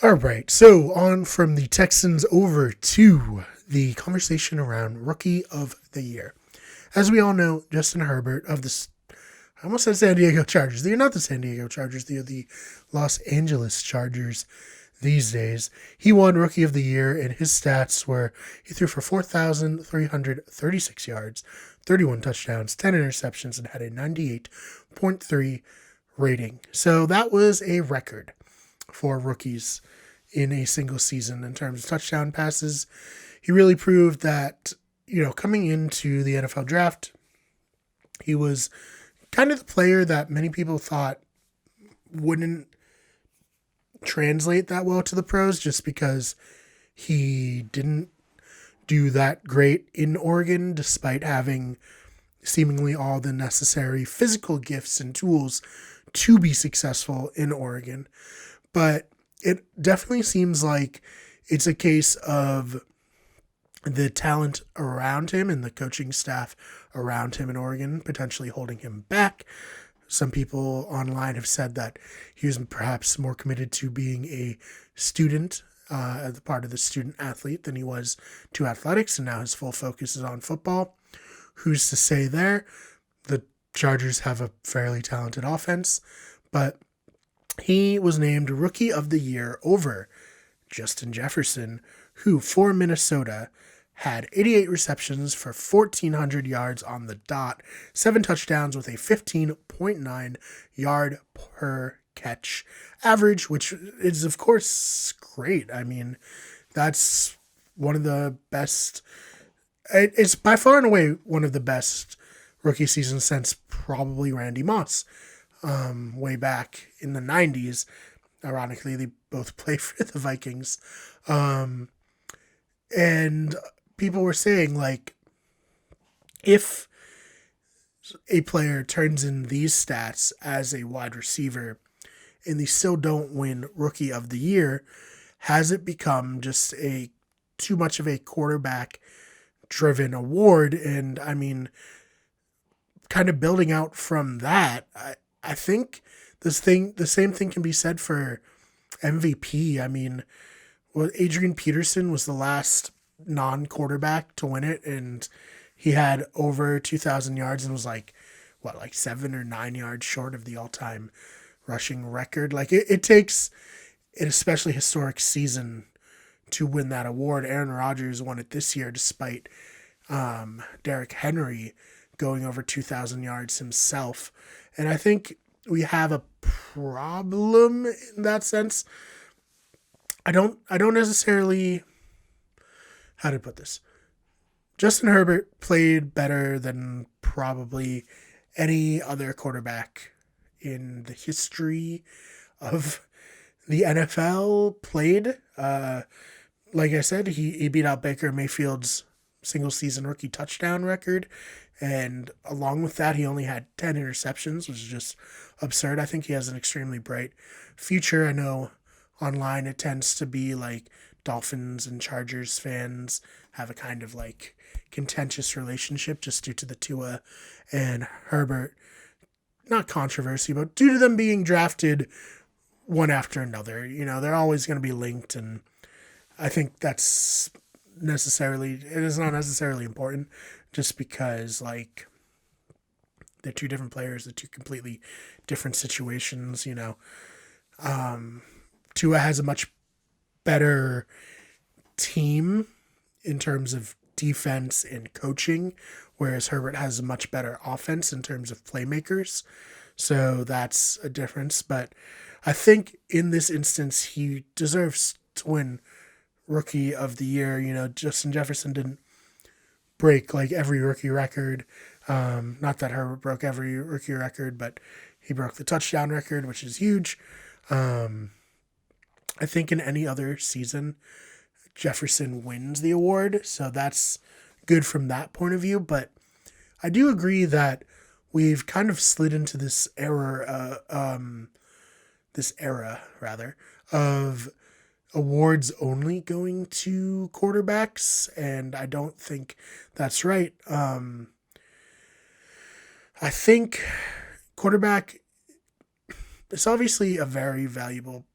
All right, so on from the Texans over to the conversation around Rookie of the Year. As we all know, Justin Herbert of the I almost said San Diego Chargers. They're not the San Diego Chargers. They're the Los Angeles Chargers these days. He won Rookie of the Year, and his stats were he threw for 4,336 yards, 31 touchdowns, 10 interceptions, and had a 98.3 rating. So that was a record for rookies in a single season in terms of touchdown passes. He really proved that, coming into the NFL draft, he was kind of the player that many people thought wouldn't translate that well to the pros just because he didn't do that great in Oregon despite having seemingly all the necessary physical gifts and tools to be successful in Oregon. But it definitely seems like it's a case of the talent around him and the coaching staff around him in Oregon potentially holding him back. Some people online have said that he was perhaps more committed to being a student as part of the student athlete than he was to athletics, and now his full focus is on football. Who's to say there? The Chargers have a fairly talented offense, but he was named Rookie of the Year over Justin Jefferson, who for Minnesota had 88 receptions for 1,400 yards on the dot, 7 touchdowns with a 15.9 yard per catch average, which is, of course, great. I mean, that's one of the best. It's by far and away one of the best rookie seasons since probably Randy Moss, way back in the 90s. Ironically, they both play for the Vikings. And people were saying, like, if a player turns in these stats as a wide receiver and they still don't win Rookie of the Year, has it become just a too much of a quarterback driven award? And I mean, kind of building out from that, I think the same thing can be said for MVP. I mean, well, Adrian Peterson was the last non-quarterback to win it, and he had over 2,000 yards and was like 7 or 9 yards short of the all-time rushing record. Like it takes an especially historic season to win that award. Aaron Rodgers won it this year despite Derrick Henry going over 2,000 yards himself, and I think we have a problem in that sense. I don't necessarily, how to put this. Justin Herbert played better than probably any other quarterback in the history of the NFL played. Like I said, he beat out Baker Mayfield's single season rookie touchdown record. And along with that, he only had 10 interceptions, which is just absurd. I think he has an extremely bright future. I know online it tends to be like Dolphins and Chargers fans have a kind of like contentious relationship just due to the Tua and Herbert, not controversy, but due to them being drafted one after another. They're always going to be linked, and I think it is not necessarily important just because, like, they're two different players, they're two completely different situations. Tua has a much better team in terms of defense and coaching, whereas Herbert has a much better offense in terms of playmakers. So that's a difference. But I think in this instance, he deserves to win Rookie of the Year. Justin Jefferson didn't break like every rookie record. Not that Herbert broke every rookie record, but he broke the touchdown record, which is huge. I think in any other season, Jefferson wins the award, so that's good from that point of view. But I do agree that we've kind of slid into this era rather of awards only going to quarterbacks, and I don't think that's right. I think quarterback is obviously a very valuable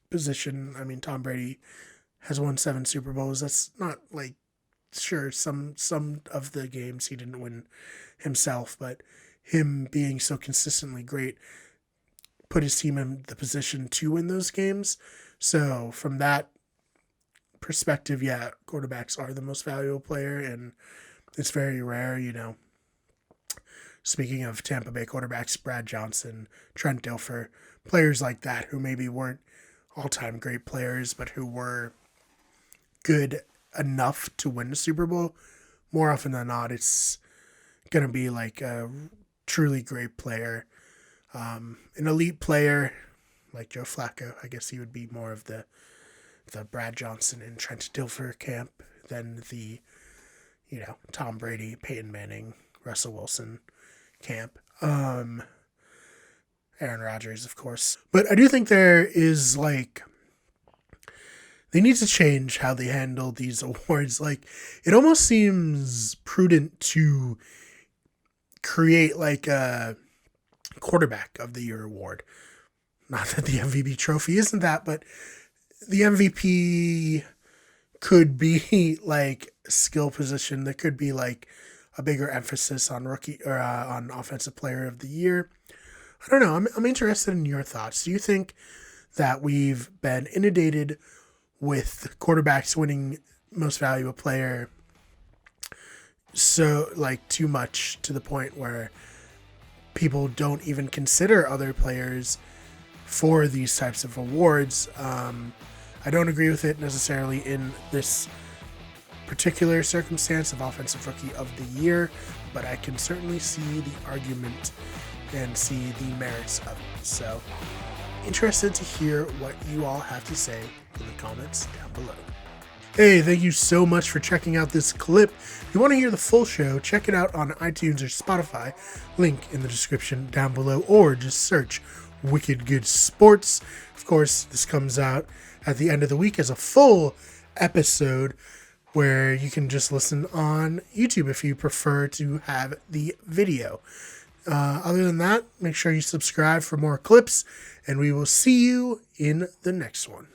position. I mean, Tom Brady has won 7 Super Bowls. That's not like, sure, some of the games he didn't win himself, but him being so consistently great put his team in the position to win those games. So from that perspective, yeah, quarterbacks are the most valuable player, and it's very rare, Speaking of Tampa Bay quarterbacks, Brad Johnson, Trent Dilfer, players like that who maybe weren't all-time great players, but who were good enough to win the Super Bowl, more often than not, it's going to be like a truly great player. An elite player like Joe Flacco, I guess he would be more of the Brad Johnson and Trent Dilfer camp than the, Tom Brady, Peyton Manning, Russell Wilson camp. Aaron Rodgers, of course. But I do think there is they need to change how they handle these awards. It almost seems prudent to create a quarterback of the year award. Not that the MVP trophy isn't that, but the MVP could be skill position. There could be a bigger emphasis on rookie or on offensive player of the year. I don't know. I'm interested in your thoughts. Do you think that we've been inundated with quarterbacks winning most valuable player so too much to the point where people don't even consider other players for these types of awards? I don't agree with it necessarily in this particular circumstance of Offensive Rookie of the Year, but I can certainly see the argument and see the merits of it. So, interested to hear what you all have to say in the comments down below. Hey, thank you so much for checking out this clip. If you want to hear the full show, check it out on iTunes or Spotify. Link in the description down below, or just search Wicked Good Sports. Of course, this comes out at the end of the week as a full episode where you can just listen on YouTube if you prefer to have the video. Other than that, make sure you subscribe for more clips, and we will see you in the next one.